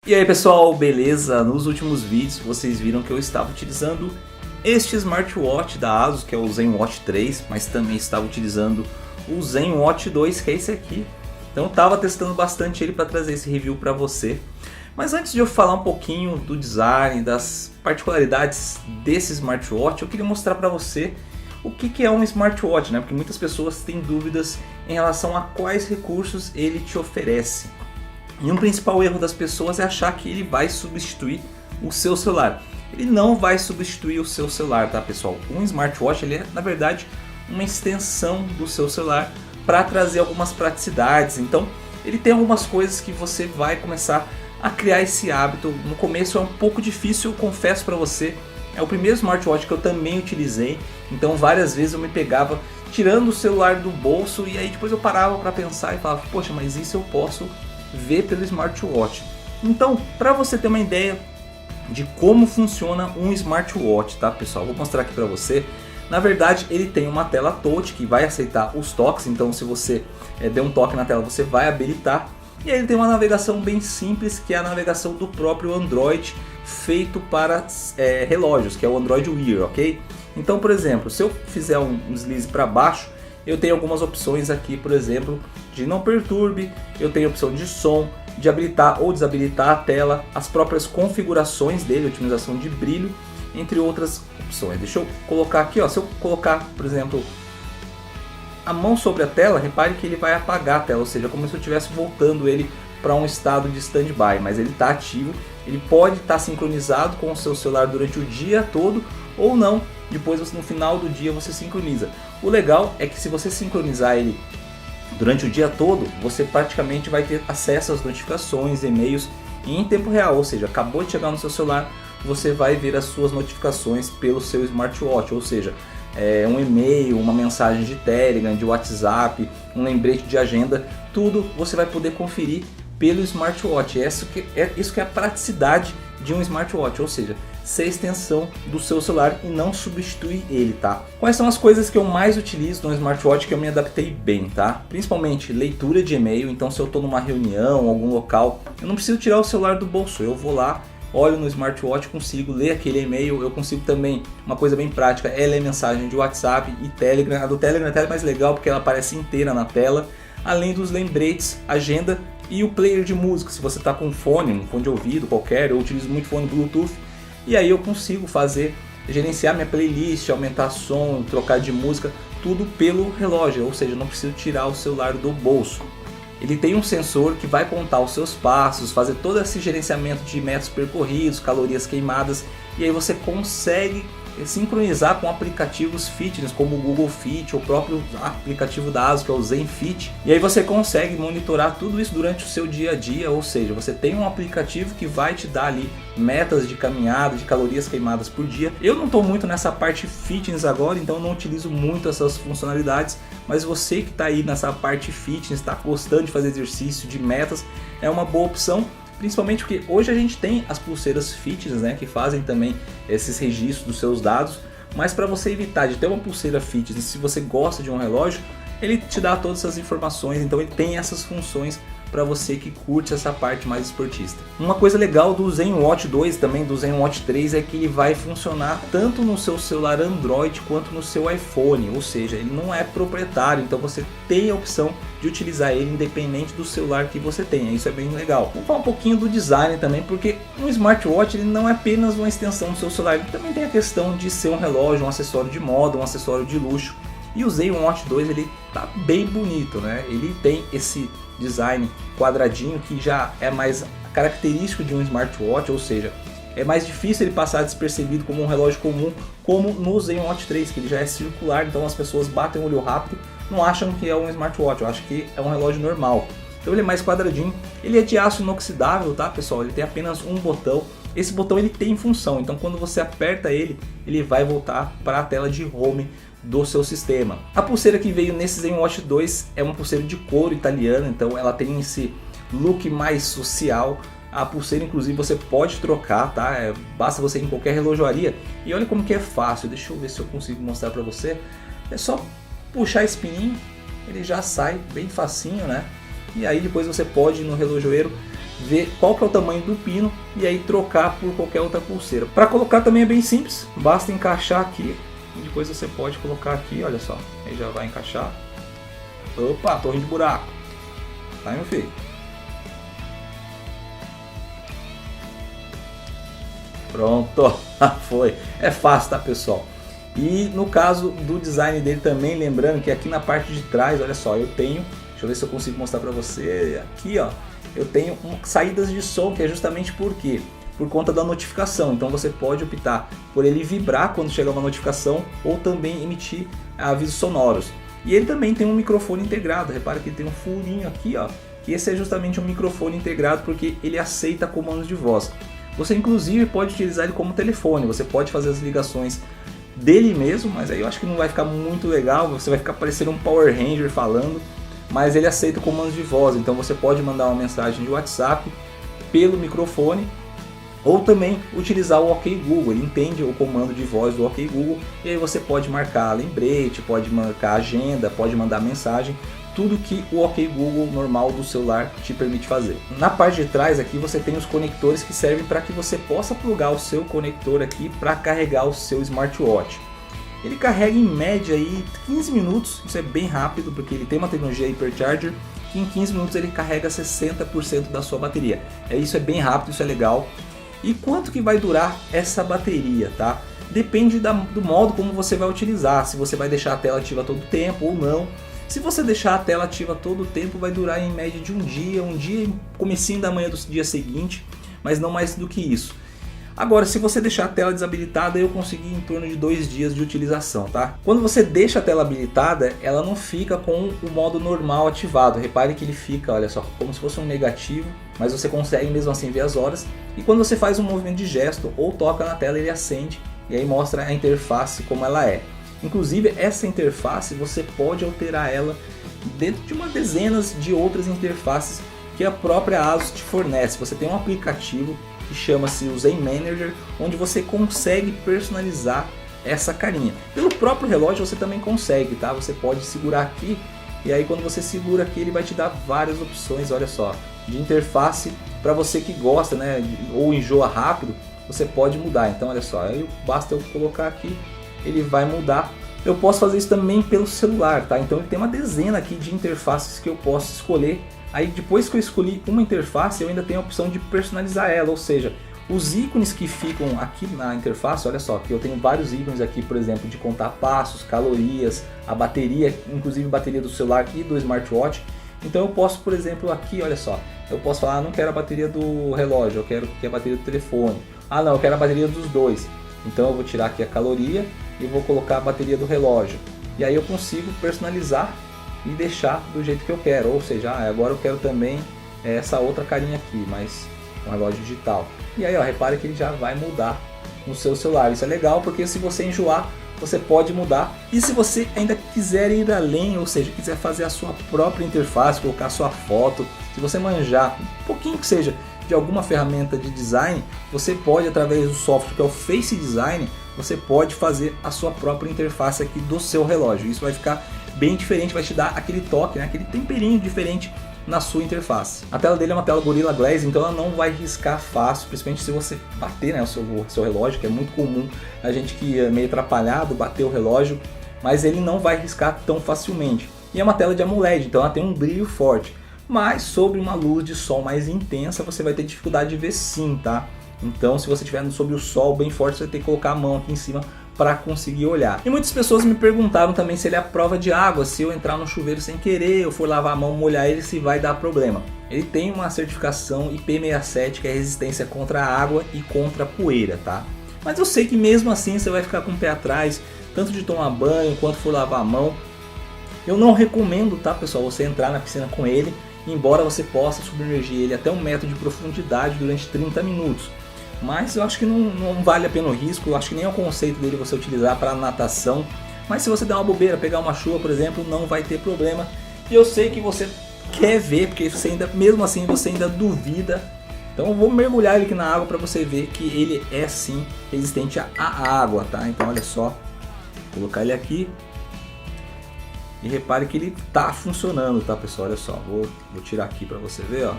E aí pessoal, beleza? Nos últimos vídeos vocês viram que eu estava utilizando este smartwatch da ASUS, que é o ZenWatch 3, mas também estava utilizando o ZenWatch 2, que é esse aqui. Então eu estava testando bastante ele para trazer esse review para você. Mas antes de eu falar um pouquinho do design, das particularidades desse smartwatch, eu queria mostrar para você o que é um smartwatch, né? Porque muitas pessoas têm dúvidas em relação a quais recursos ele te oferece. E um principal erro das pessoas é achar que ele vai substituir o seu celular. Ele não vai substituir o seu celular, tá pessoal? Um smartwatch ele é na verdade uma extensão do seu celular para trazer algumas praticidades. Então ele tem algumas coisas que você vai começar a criar esse hábito. No começo é um pouco difícil, eu confesso para você. É o primeiro smartwatch que eu também utilizei, então várias vezes eu me pegava tirando o celular do bolso e aí depois eu parava para pensar e falava, poxa, mas isso eu posso ver pelo smartwatch. Então, para você ter uma ideia de como funciona um smartwatch, tá pessoal? Vou mostrar aqui para você. Na verdade, ele tem uma tela touch que vai aceitar os toques, então se você der um toque na tela, você vai habilitar. E aí ele tem uma navegação bem simples, que é a navegação do próprio Android, feito para relógios, que é o Android Wear, ok? Então, por exemplo, se eu fizer um deslize para baixo, eu tenho algumas opções aqui, por exemplo, de não perturbe, eu tenho a opção de som, de habilitar ou desabilitar a tela, as próprias configurações dele, otimização de brilho, entre outras opções. Deixa eu colocar aqui, ó, se eu colocar, por exemplo, a mão sobre a tela, repare que ele vai apagar a tela, ou seja, como se eu estivesse voltando ele para um estado de standby, mas ele está ativo, ele pode estar sincronizado com o seu celular durante o dia todo ou não, depois no final do dia você sincroniza. O legal é que se você sincronizar ele durante o dia todo, você praticamente vai ter acesso às notificações, e-mails em tempo real, ou seja, acabou de chegar no seu celular, você vai ver as suas notificações pelo seu smartwatch, ou seja, um e-mail, uma mensagem de Telegram, de WhatsApp, um lembrete de agenda, tudo você vai poder conferir pelo smartwatch. Isso que é a praticidade de um smartwatch, ou seja, ser extensão do seu celular e não substituir ele, tá? Quais são as coisas que eu mais utilizo no smartwatch que eu me adaptei bem, tá? Principalmente leitura de e-mail, então se eu estou numa reunião, algum local, eu não preciso tirar o celular do bolso, eu vou lá, olho no smartwatch, consigo ler aquele e-mail, eu consigo também, uma coisa bem prática, é ler mensagem de WhatsApp e Telegram. A do Telegram é até mais legal porque ela aparece inteira na tela, além dos lembretes, agenda e o player de música. Se você está com um fone de ouvido qualquer, eu utilizo muito fone Bluetooth, e aí eu consigo gerenciar minha playlist, aumentar som, trocar de música, tudo pelo relógio, ou seja, não preciso tirar o celular do bolso. Ele tem um sensor que vai contar os seus passos, fazer todo esse gerenciamento de metros percorridos, calorias queimadas, e aí você consegue sincronizar com aplicativos fitness como o Google Fit, ou o próprio aplicativo da ASUS que é o ZenFit, e aí você consegue monitorar tudo isso durante o seu dia a dia, ou seja, você tem um aplicativo que vai te dar ali metas de caminhada, de calorias queimadas por dia. Eu não estou muito nessa parte fitness agora, então não utilizo muito essas funcionalidades, mas você que está aí nessa parte fitness, está gostando de fazer exercício, de metas, é uma boa opção. Principalmente porque hoje a gente tem as pulseiras fitness, né, que fazem também esses registros dos seus dados, mas para você evitar de ter uma pulseira fitness, se você gosta de um relógio, ele te dá todas essas informações, então ele tem essas funções para você que curte essa parte mais esportista. Uma coisa legal do ZenWatch 2, também do ZenWatch 3, é que ele vai funcionar tanto no seu celular Android quanto no seu iPhone, ou seja, ele não é proprietário, então você tem a opção de utilizar ele independente do celular que você tenha, isso é bem legal. Vamos falar um pouquinho do design também, porque um smartwatch ele não é apenas uma extensão do seu celular, ele também tem a questão de ser um relógio, um acessório de moda, um acessório de luxo. E o ZenWatch 2 ele tá bem bonito, né? Ele tem esse design quadradinho que já é mais característico de um smartwatch, ou seja, é mais difícil ele passar despercebido como um relógio comum, como no ZenWatch 3, que ele já é circular, então as pessoas batem o olho rápido, não acham que é um smartwatch, eu acho que é um relógio normal. Então ele é mais quadradinho, ele é de aço inoxidável, tá pessoal? Ele tem apenas um botão. Esse botão ele tem função, então quando você aperta ele, ele vai voltar para a tela de home do seu sistema. A pulseira que veio nesse ZenWatch 2 é uma pulseira de couro italiana, então ela tem esse look mais social. A pulseira inclusive você pode trocar, tá? Basta você ir em qualquer relojoaria e olha como que é fácil. Deixa eu ver se eu consigo mostrar para você. É só puxar esse pininho, ele já sai bem facinho, né? E aí depois você pode ir no relojoeiro ver qual que é o tamanho do pino e aí trocar por qualquer outra pulseira. Para colocar também é bem simples, basta encaixar aqui e depois você pode colocar aqui, olha só, aí já vai encaixar. Opa, torre de buraco, tá, meu filho? Pronto, foi, é fácil, tá, pessoal? E no caso do design dele também, lembrando que aqui na parte de trás, olha só, eu tenho, deixa eu ver se eu consigo mostrar para você, aqui ó, eu tenho saídas de som, que é justamente por quê? Por conta da notificação. Então você pode optar por ele vibrar quando chegar uma notificação ou também emitir avisos sonoros. E ele também tem um microfone integrado, repara que ele tem um furinho aqui, ó, que esse é justamente um microfone integrado porque ele aceita comandos de voz. Você inclusive pode utilizar ele como telefone, você pode fazer as ligações dele mesmo, mas aí eu acho que não vai ficar muito legal, você vai ficar parecendo um Power Ranger falando, mas ele aceita comandos de voz, então você pode mandar uma mensagem de WhatsApp pelo microfone ou também utilizar o OK Google, ele entende o comando de voz do OK Google e aí você pode marcar lembrete, pode marcar agenda, pode mandar mensagem, tudo que o OK Google normal do celular te permite fazer. Na parte de trás aqui você tem os conectores que servem para que você possa plugar o seu conector aqui para carregar o seu smartwatch. Ele carrega em média aí 15 minutos, isso é bem rápido porque ele tem uma tecnologia Hypercharger que em 15 minutos ele carrega 60% da sua bateria. Isso é bem rápido, isso é legal. E quanto que vai durar essa bateria, tá? Depende do modo como você vai utilizar, se você vai deixar a tela ativa todo o tempo ou não. Se você deixar a tela ativa todo o tempo, vai durar em média de um dia comecinho da manhã do dia seguinte, mas não mais do que isso. Agora, se você deixar a tela desabilitada, eu consegui em torno de 2 dias de utilização, tá? Quando você deixa a tela habilitada, ela não fica com o modo normal ativado. Repare que ele fica, olha só, como se fosse um negativo, mas você consegue mesmo assim ver as horas. E quando você faz um movimento de gesto ou toca na tela, ele acende e aí mostra a interface como ela é. Inclusive essa interface você pode alterar ela dentro de uma dezenas de outras interfaces que a própria ASUS te fornece. Você tem um aplicativo que chama-se o Zen Manager, onde você consegue personalizar essa carinha. Pelo próprio relógio você também consegue, tá? Você pode segurar aqui e aí quando você segura aqui ele vai te dar várias opções, olha só, de interface para você que gosta, né, ou enjoa rápido, você pode mudar. Então olha só, aí basta eu colocar aqui, ele vai mudar. Eu posso fazer isso também pelo celular, tá? Então ele tem uma dezena aqui de interfaces que eu posso escolher. Aí depois que eu escolhi uma interface, eu ainda tenho a opção de personalizar ela, ou seja, os ícones que ficam aqui na interface, olha só, que eu tenho vários ícones aqui, por exemplo, de contar passos, calorias, a bateria, inclusive a bateria do celular e do smartwatch. Então eu posso, por exemplo, aqui, olha só, eu posso falar, não quero a bateria do relógio, eu quero que a bateria do telefone. Ah não, eu quero a bateria dos dois. Então eu vou tirar aqui a caloria e vou colocar a bateria do relógio. E aí eu consigo personalizar e deixar do jeito que eu quero. Ou seja, agora eu quero também essa outra carinha aqui, mas um relógio digital. E aí ó, repare que ele já vai mudar no seu celular. Isso é legal porque se você enjoar, você pode mudar. E se você ainda quiser ir além, ou seja, quiser fazer a sua própria interface, colocar a sua foto, se você manjar um pouquinho que seja de alguma ferramenta de design, você pode, através do software que é o Face Design, você pode fazer a sua própria interface aqui do seu relógio. Isso vai ficar bem diferente, vai te dar aquele toque, né, aquele temperinho diferente na sua interface. A tela dele é uma tela Gorilla Glass, então ela não vai riscar fácil, principalmente se você bater, né, o seu relógio, que é muito comum a gente que é meio atrapalhado bater o relógio, mas ele não vai riscar tão facilmente. E é uma tela de AMOLED, então ela tem um brilho forte, mas sobre uma luz de sol mais intensa você vai ter dificuldade de ver sim, tá? Então se você estiver sob o sol bem forte, você vai ter que colocar a mão aqui em cima para conseguir olhar. E muitas pessoas me perguntaram também se ele é a prova de água, se eu entrar no chuveiro sem querer, eu for lavar a mão, molhar ele, se vai dar problema. Ele tem uma certificação IP67, que é resistência contra a água e contra a poeira, tá? Mas eu sei que mesmo assim você vai ficar com o pé atrás, tanto de tomar banho quanto for lavar a mão. Eu não recomendo, tá pessoal, você entrar na piscina com ele, embora você possa submergir ele até 1 metro de profundidade durante 30 minutos. Mas eu acho que não vale a pena o risco, eu acho que nem é o conceito dele você utilizar para natação. Mas se você der uma bobeira, pegar uma chuva, por exemplo, não vai ter problema. E eu sei que você quer ver, porque você ainda, mesmo assim você ainda duvida. Então eu vou mergulhar ele aqui na água para você ver que ele é sim resistente à água, tá? Então olha só, vou colocar ele aqui. E repare que ele tá funcionando, tá pessoal? Olha só, vou tirar aqui para você ver, ó.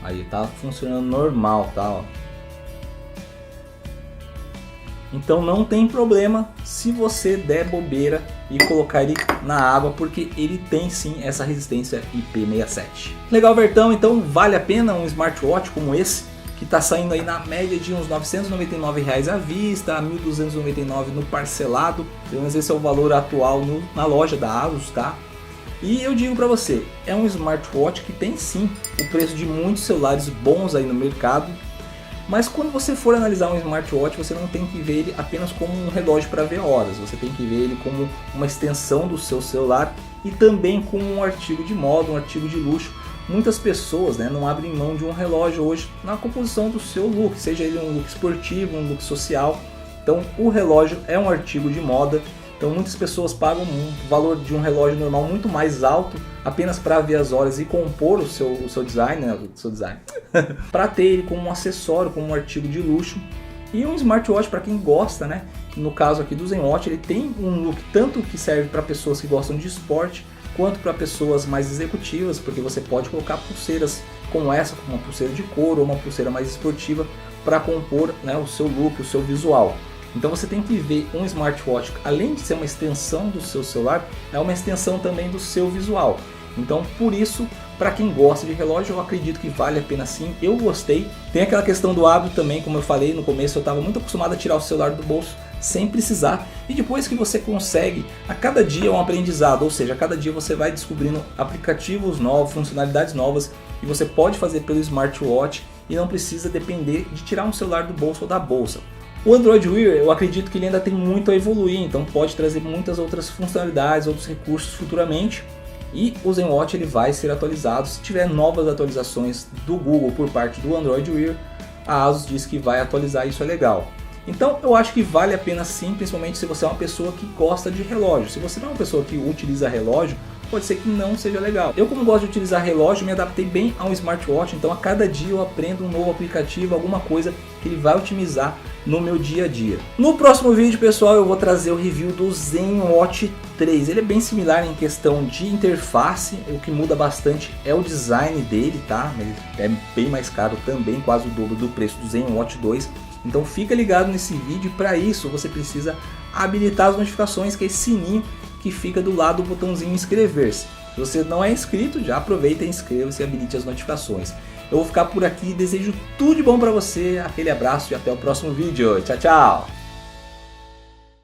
Aí tá funcionando normal, tá, ó. Então não tem problema se você der bobeira e colocar ele na água, porque ele tem sim essa resistência IP67. Legal, Vertão, então vale a pena um smartwatch como esse, que está saindo aí na média de uns R$ 999 à vista, R$ 1.299 no parcelado, pelo menos esse é o valor atual na loja da ASUS, tá? E eu digo para você, é um smartwatch que tem sim o preço de muitos celulares bons aí no mercado, mas quando você for analisar um smartwatch, você não tem que ver ele apenas como um relógio para ver horas, você tem que ver ele como uma extensão do seu celular e também como um artigo de moda, um artigo de luxo. Muitas pessoas, né, não abrem mão de um relógio hoje na composição do seu look, seja ele um look esportivo, um look social. Então o relógio é um artigo de moda. Então muitas pessoas pagam um valor de um relógio normal muito mais alto apenas para ver as horas e compor o seu design, né, para ter ele como um acessório, como um artigo de luxo. E um smartwatch para quem gosta, né? No caso aqui do ZenWatch, ele tem um look tanto que serve para pessoas que gostam de esporte, quanto para pessoas mais executivas, porque você pode colocar pulseiras como essa, como uma pulseira de couro ou uma pulseira mais esportiva para compor, né, o seu look, o seu visual. Então você tem que ver um smartwatch, além de ser uma extensão do seu celular, é uma extensão também do seu visual. Então por isso, para quem gosta de relógio, eu acredito que vale a pena sim, eu gostei. Tem aquela questão do hábito também, como eu falei no começo, eu estava muito acostumado a tirar o celular do bolso sem precisar, e depois que você consegue, a cada dia é um aprendizado, ou seja, a cada dia você vai descobrindo aplicativos novos, funcionalidades novas, e você pode fazer pelo smartwatch e não precisa depender de tirar um celular do bolso ou da bolsa. O Android Wear, eu acredito que ele ainda tem muito a evoluir, então pode trazer muitas outras funcionalidades, outros recursos futuramente. E o ZenWatch ele vai ser atualizado, se tiver novas atualizações do Google por parte do Android Wear, a ASUS diz que vai atualizar, isso é legal. Então eu acho que vale a pena sim, principalmente se você é uma pessoa que gosta de relógio. Se você não é uma pessoa que utiliza relógio, pode ser que não seja legal. Eu, como gosto de utilizar relógio, me adaptei bem ao smartwatch, então a cada dia eu aprendo um novo aplicativo, alguma coisa que ele vai otimizar no meu dia a dia. No próximo vídeo, pessoal, eu vou trazer o review do ZenWatch 3. Ele é bem similar em questão de interface, o que muda bastante é o design dele, tá? Ele é bem mais caro também, quase o dobro do preço do ZenWatch 2. Então fica ligado nesse vídeo, para isso você precisa habilitar as notificações, que é esse sininho que fica do lado do botãozinho inscrever-se. Se você não é inscrito, já aproveita e inscreva-se e habilite as notificações. Eu vou ficar por aqui, desejo tudo de bom para você, aquele abraço e até o próximo vídeo. Tchau, tchau!